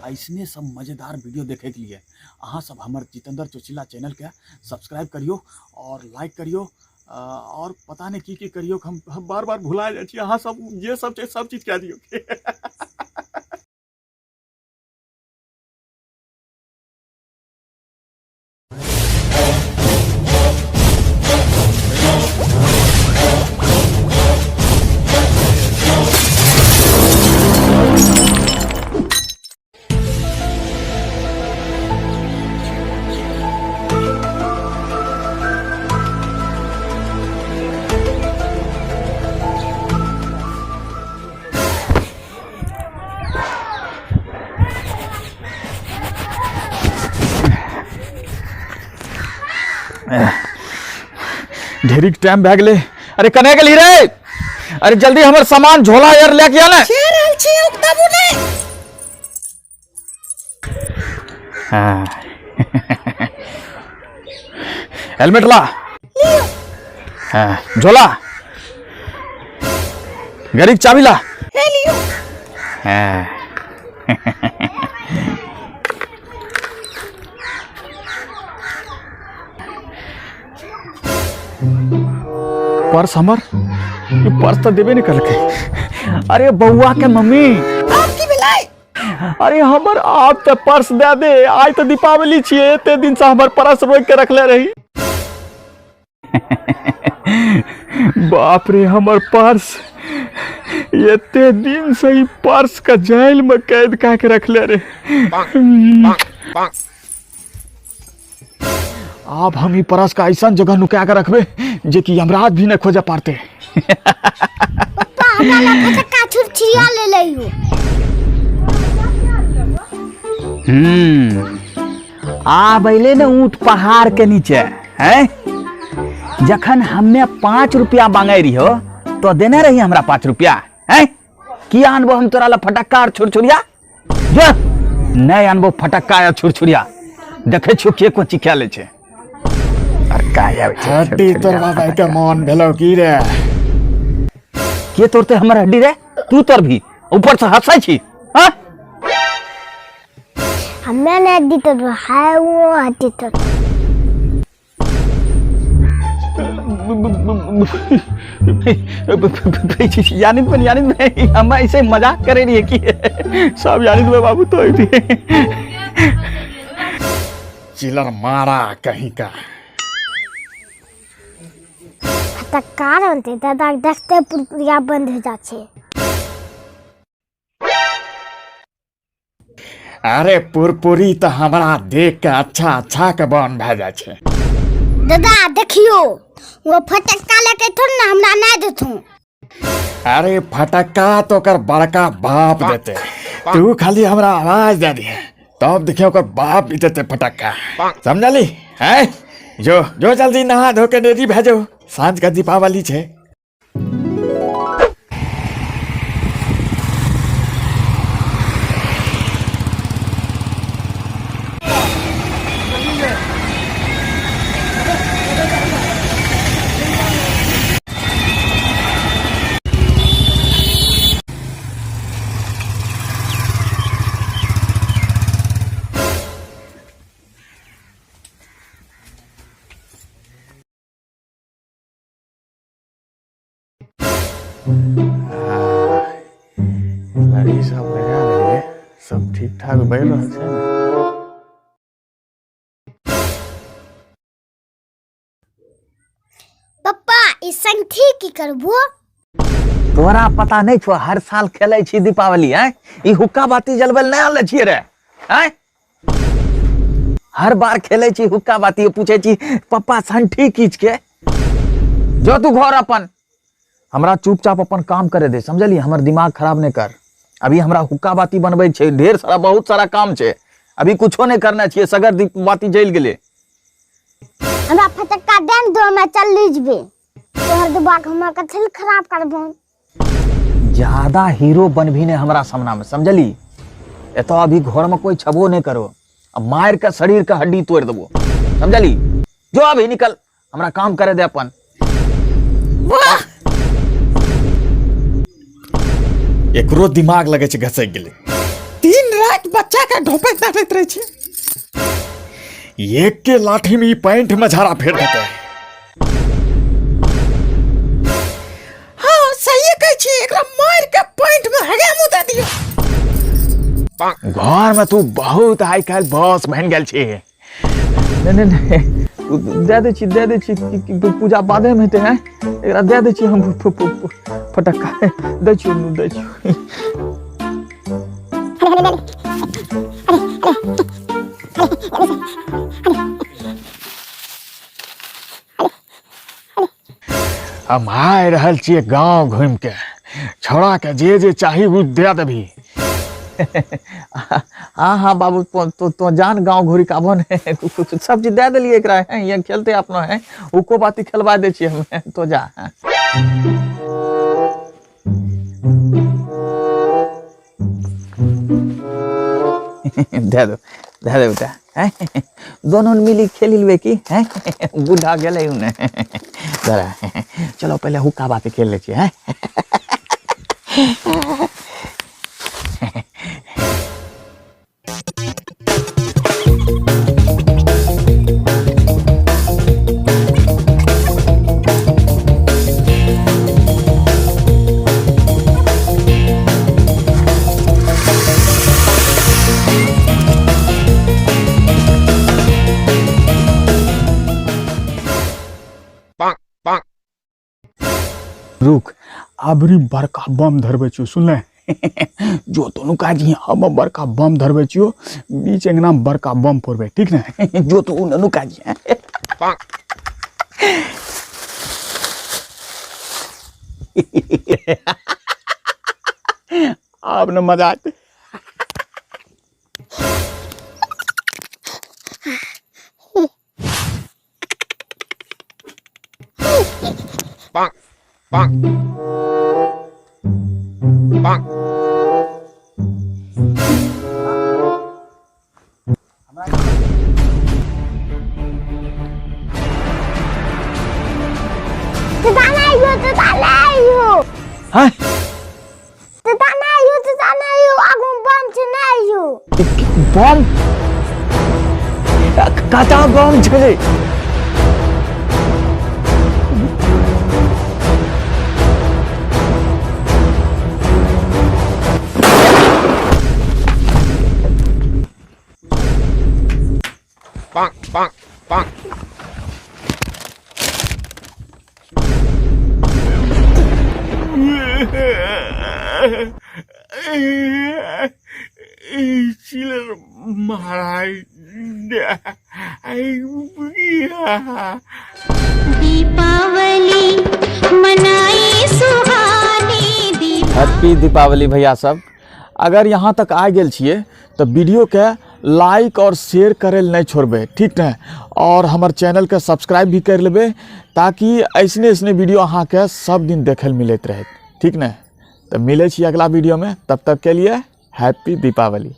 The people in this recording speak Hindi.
ऐसने सब मजेदार वीडियो देखे के लिए अहाँ सब हमर जितेंद्र चोचिला चैनल के सब्सक्राइब करियो और लाइक करियो और पता नहीं की करियो, हम बार बार भुला जाए छी। अहाँ सब ये सब चीज कह दियो। ढेरी टाइम भए गेलै। अरे कने गेली रे? अरे जल्दी हमर सामान झोला यार लेके आ ना। हाँ। हेलमेट ला। हाँ, झोला। गाड़ी की चाबी ला। ले लियो। हाँ। पर्स हमर, ये पर्स तो देवे नहीं करके। अरे बउआ के मम्मी आपकी बिलाई। अरे हमर आप तो पर्स दे दे। आज तो दीपावली छिए, एते दिन से हमर पर्स रोक के रखले रही। बाप रे हमर पर्स, एते दिन से ही पर्स का जेल में कैद का के रखले रे। अब हम ही पर्स का ऐसा जगह नुका के रखबे जे कि यमराज भी न खोजे पाते। पापा हमरा फटक्का छुरछुरिया ले लइयो। आ बैले न ऊंट पहाड़ के नीचे हैं। जखन हमने 5 रुपया मांगे रहियो तो देने रही हमरा 5 रुपया हैं। की आनबो हम तोरा ला फटक्का और छुरछुरिया? जो नहीं आनबो फटक्का या छुरछुरिया। देखे छो के को चिखा ले छे। हड्डी तोर बाबा के मन भेलो की रे? के तोरते हमर हड्डी रे? तू तोर भी ऊपर से हंसाई छी। हां हमें ने हड्डी तोर है वो हड्डी तोर। यानी में हम ऐसे मजाक करे रही है कि सब यानी में बाबू तो चिलर मारा कहीं का। फटक्का रहते दादा देखते पुरपुरिया बंद हो जाछे। अरे पुरपुरी तो हमारा देख के अच्छा के बन भे जाए छे। दादा देखियो वो फटक्का लेके थोड़ ना हमरा नहीं देथू। अरे फटक्का तो कर बड़का बाप देते, तू खाली हमरा आवाज दे दिए तब देखियो कर बाप भी देते फटक्का। समझली है? जो जल्दी नहा धो के रेडी भेजो, सांझ का दीपावली छे। लड़ी सब लगा रही है, सब ठीक ठाक बैल रहा है। पापा इस संगठी की करबो? तोरा पता नहीं छो हर साल खेले छी दीपावली हैं। ई हुक्का बाती जलबल नहीं आले छिए रे हैं। हर बार खेले छी हुक्का बाती, पूछे छी पप्पा संठी कीच के। जो तू घर अपन हमरा चुपचाप अपन काम करे दे, समझली? हमर दिमाग खराब नहीं कर। अभी हमरा हुक्का बाती बनबै छे, ढेर सारा बहुत सारा काम छे, अभी कुछो नहीं करना चाहिए। सगर दीप बाती जल गेले। हमरा फटक्का देन दो, मैं चल लीजबे। तोहर दिमाग हमरा कथल खराब करबो। ज्यादा हीरो बन भी नहीं हमरा सामना में, समझली? एतो अभी घर में कोई छबो नहीं करो, अब मार के शरीर का हड्डी तोड़ देबो, समझली? जो अभी निकल, हमरा काम करे दे अपन। एकरो दिमाग लगे छे घसक गेले। दिन रात बच्चा का ढोपे नाचत रहे छे। एक के लाठी में पैंट में झाड़ा फेर देते हैं। हाँ सही कह छी, एकरा मार के पैंट में हगे मुँह दे दियो। घर में तू बहुत आइ काल बस बन गेल छी। नहीं दे दे छी पूजा बादे में हेतै हैं, एकरा दे दे छी हम फटक्का दे छी। हम आए रहल छियै गांव घूम के, छोड़ा के जे चाही वो दे देबी। हाँ बाबू तो जान गांव घूरी का बन सब चीज दे दिलिए एकरा हैं, ये खेलते अपना है उको बाती खेलवा दे छी हम तो जा। दे दो बेटा हैं, दोनों मिली खेल लेबे की हैं, बूढ़ा गेले उन्हें जरा चलो पहले हुक्का बाती खेल ले छी हैं। रुक अबरी बड़का बम धरबे छियो, सुनले जो तोनु काजी हम बड़का बम धरबे छियो, बीच अंगना में बड़का बम फोड़बे, ठीक ने जो तू ननु काजी अब न मजा आते। बम कता बम छले दीपावली मनाई सुहानी हैप्पी दीपावली भैया सब। अगर यहाँ तक आ गेल छिए तो वीडियो के लाइक और शेयर करे नहीं छोड़बे, ठीक है, और हमारे चैनल के सब्सक्राइब भी कर लेबे ताकि ऐसने वीडियो अहाँ के सब दिन देखे मिलते रहे, ठीक ने। तो मिले छी अगला वीडियो में, तब तक के लिए हैप्पी दीपावली।